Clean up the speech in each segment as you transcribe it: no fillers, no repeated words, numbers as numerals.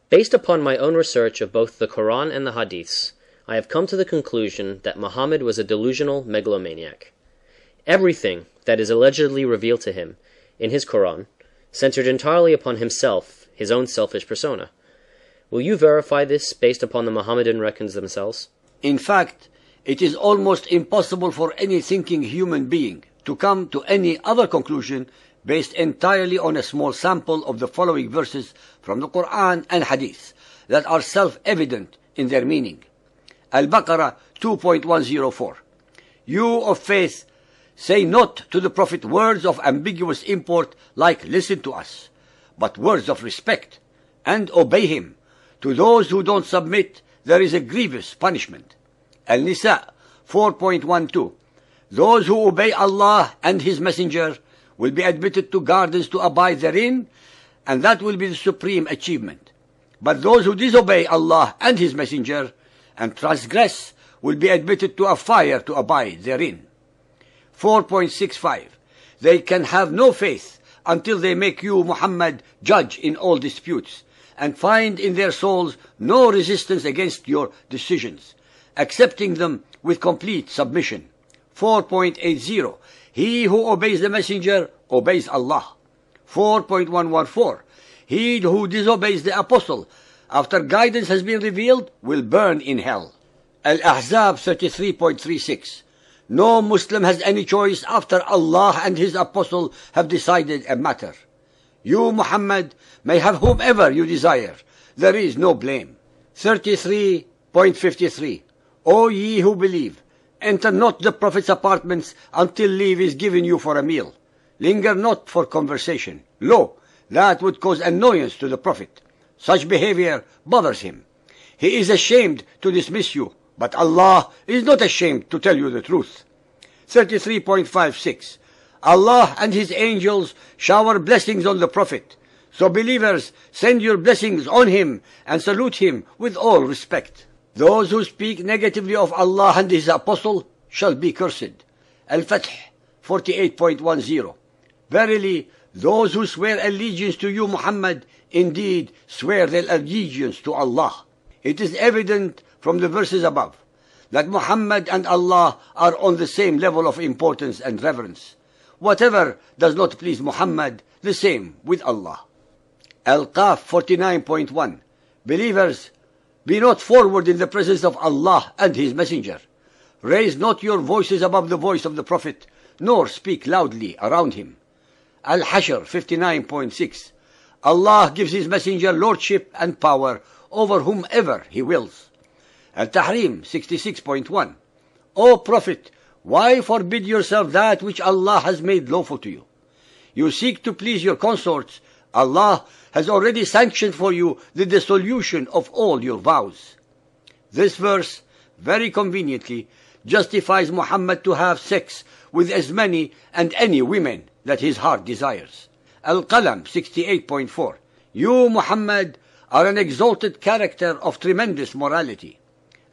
Based upon my own research of both the Quran and the Hadiths, I have come to the conclusion that Muhammad was a delusional megalomaniac. Everything that is allegedly revealed to him in his Quran centered entirely upon himself, his own selfish persona. Will you verify this based upon the Mohammedan records themselves? In fact, it is almost impossible for any thinking human being to come to any other conclusion based entirely on a small sample of the following verses from the Quran and Hadith that are self-evident in their meaning. Al-Baqarah 2.104. You of faith, say not to the Prophet words of ambiguous import like listen to us, but words of respect, and obey him. To those who don't submit, there is a grievous punishment. Al-Nisa 4.12. Those who obey Allah and His Messenger will be admitted to gardens to abide therein, and that will be the supreme achievement. But those who disobey Allah and His Messenger and transgress will be admitted to a fire to abide therein. 4.65. They can have no faith until they make you, Muhammad, judge in all disputes, and find in their souls no resistance against your decisions, accepting them with complete submission. 4.80. He who obeys the Messenger obeys Allah. 4.114. He who disobeys the Apostle after guidance has been revealed will burn in hell. Al-Ahzab 33.36. No Muslim has any choice after Allah and His Apostle have decided a matter. You, Muhammad, may have whomever you desire. There is no blame. 33.53. O ye who believe, enter not the Prophet's apartments until leave is given you for a meal. Linger not for conversation. Lo, that would cause annoyance to the Prophet. Such behavior bothers him. He is ashamed to dismiss you, but Allah is not ashamed to tell you the truth. 33.56. Allah and His angels shower blessings on the Prophet. So believers, send your blessings on him and salute him with all respect. Those who speak negatively of Allah and His Apostle shall be cursed. Al-Fath 48.10. Verily, those who swear allegiance to you, Muhammad, indeed swear their allegiance to Allah. It is evident from the verses above that Muhammad and Allah are on the same level of importance and reverence. Whatever does not please Muhammad, the same with Allah. Al-Qaf 49.1. Believers, be not forward in the presence of Allah and His Messenger. Raise not your voices above the voice of the Prophet, nor speak loudly around him. Al-Hashr 59.6. Allah gives His Messenger lordship and power over whomever He wills. Al-Tahrim 66.1. O Prophet, why forbid yourself that which Allah has made lawful to you? You seek to please your consorts. Allah has already sanctioned for you the dissolution of all your vows. This verse, very conveniently, justifies Muhammad to have sex with as many and any women that his heart desires. Al-Qalam 68.4. You, Muhammad, are an exalted character of tremendous morality.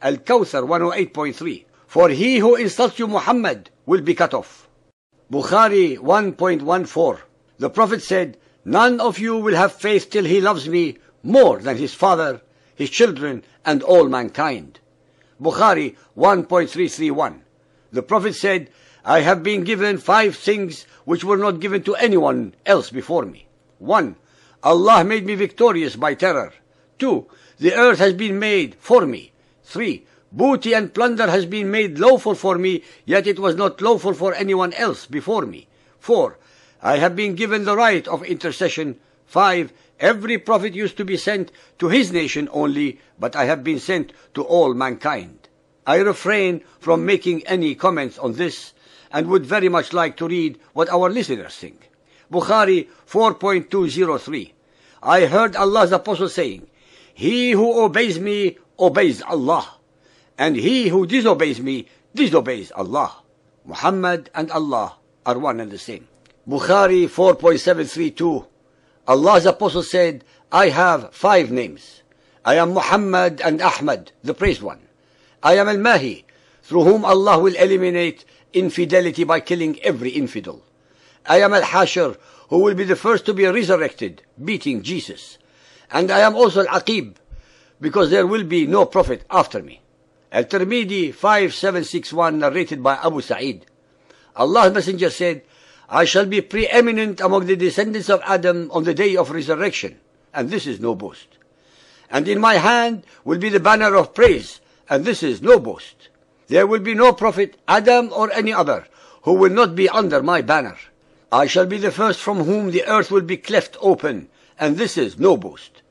Al-Kawthar 108.3. For he who insults you, Muhammad, will be cut off. Bukhari 1.14. The Prophet said, none of you will have faith till he loves me more than his father, his children, and all mankind. Bukhari 1.331. The Prophet said, I have been given 5 things which were not given to anyone else before me. 1. Allah made me victorious by terror. 2. The earth has been made for me. 3. Booty and plunder has been made lawful for me, yet it was not lawful for anyone else before me. 4. I have been given the right of intercession. 5. Every prophet used to be sent to his nation only, but I have been sent to all mankind. I refrain from making any comments on this, and would very much like to read what our listeners think. Bukhari 4.203. I heard Allah's Apostle saying, he who obeys me obeys Allah, and he who disobeys me disobeys Allah. Muhammad and Allah are one and the same. Bukhari 4.732. Allah's Apostle said, I have 5 names. I am Muhammad and Ahmad, the praised one. I am Al-Mahi, through whom Allah will eliminate infidelity by killing every infidel. I am Al-Hashr, who will be the first to be resurrected, beating Jesus. And I am also Al-Aqib, because there will be no prophet after me. Al-Tirmidhi 5761, narrated by Abu Sa'id. Allah's Messenger said, I shall be preeminent among the descendants of Adam on the day of resurrection, and this is no boast. And in my hand will be the banner of praise, and this is no boast. There will be no prophet, Adam or any other, who will not be under my banner. I shall be the first from whom the earth will be cleft open, and this is no boast.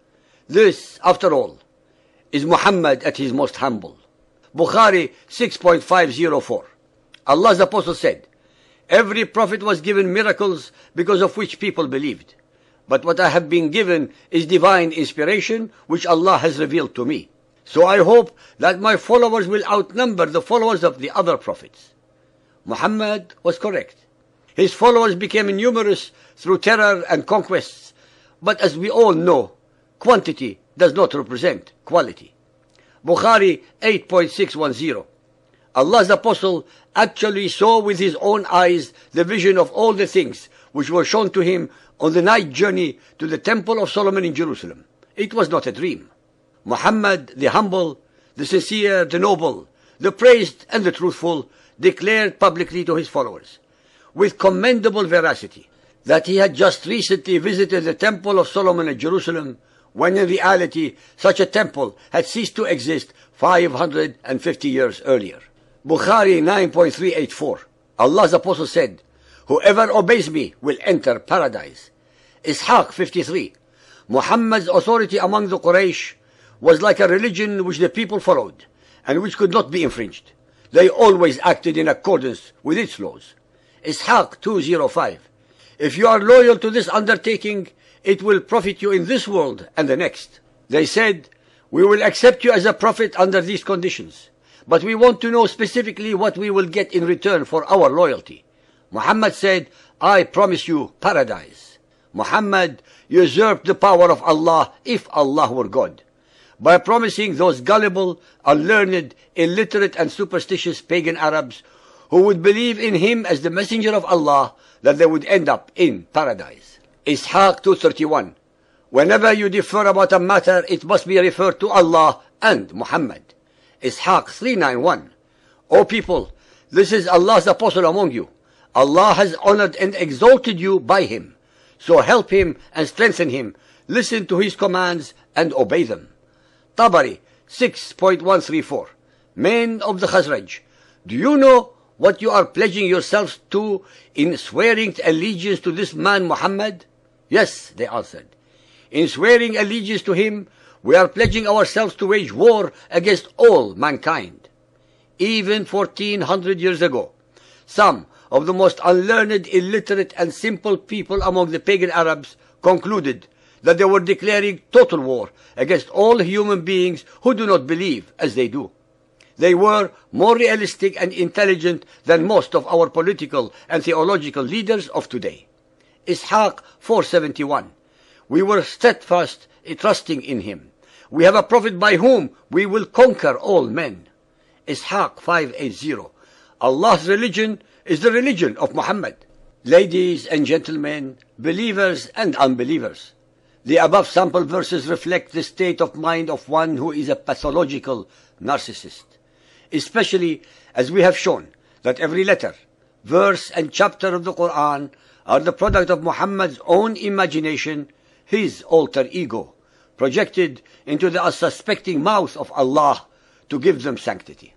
This, after all, is Muhammad at his most humble. Bukhari 6.504. Allah's Apostle said, every prophet was given miracles because of which people believed. But what I have been given is divine inspiration which Allah has revealed to me. So I hope that my followers will outnumber the followers of the other prophets. Muhammad was correct. His followers became numerous through terror and conquests. But as we all know, quantity does not represent quality. Bukhari 8.610. Allah's Apostle actually saw with his own eyes the vision of all the things which were shown to him on the night journey to the Temple of Solomon in Jerusalem. It was not a dream. Muhammad, the humble, the sincere, the noble, the praised and the truthful, declared publicly to his followers, with commendable veracity, that he had just recently visited the Temple of Solomon at Jerusalem, when in reality such a temple had ceased to exist 550 years earlier. Bukhari 9.384. Allah's Apostle said, whoever obeys me will enter paradise. Ishaq 53. Muhammad's authority among the Quraysh was like a religion which the people followed, and which could not be infringed. They always acted in accordance with its laws. Ishaq 205. If you are loyal to this undertaking, it will profit you in this world and the next. They said, we will accept you as a prophet under these conditions, but we want to know specifically what we will get in return for our loyalty. Muhammad said, I promise you paradise. Muhammad usurped the power of Allah if Allah were God, by promising those gullible, unlearned, illiterate and superstitious pagan Arabs who would believe in him as the messenger of Allah that they would end up in paradise. Ishaq 231. Whenever you differ about a matter, it must be referred to Allah and Muhammad. Ishaq 391. O people, this is Allah's apostle among you. Allah has honored and exalted you by him. So help him and strengthen him. Listen to his commands and obey them. Tabari 6.134. Men of the Khazraj, do you know what you are pledging yourselves to in swearing allegiance to this man Muhammad? Yes, they answered. In swearing allegiance to him, we are pledging ourselves to wage war against all mankind. Even 1400 years ago, some of the most unlearned, illiterate and simple people among the pagan Arabs concluded that they were declaring total war against all human beings who do not believe as they do. They were more realistic and intelligent than most of our political and theological leaders of today. Ishaq 471. We were steadfast in trusting in him. We have a prophet by whom we will conquer all men. Ishaq 580. Allah's religion is the religion of Muhammad. Ladies and gentlemen, believers and unbelievers, the above sample verses reflect the state of mind of one who is a pathological narcissist, especially as we have shown that every letter, verse and chapter of the Quran are the product of Muhammad's own imagination, his alter ego, projected into the unsuspecting mouth of Allah to give them sanctity.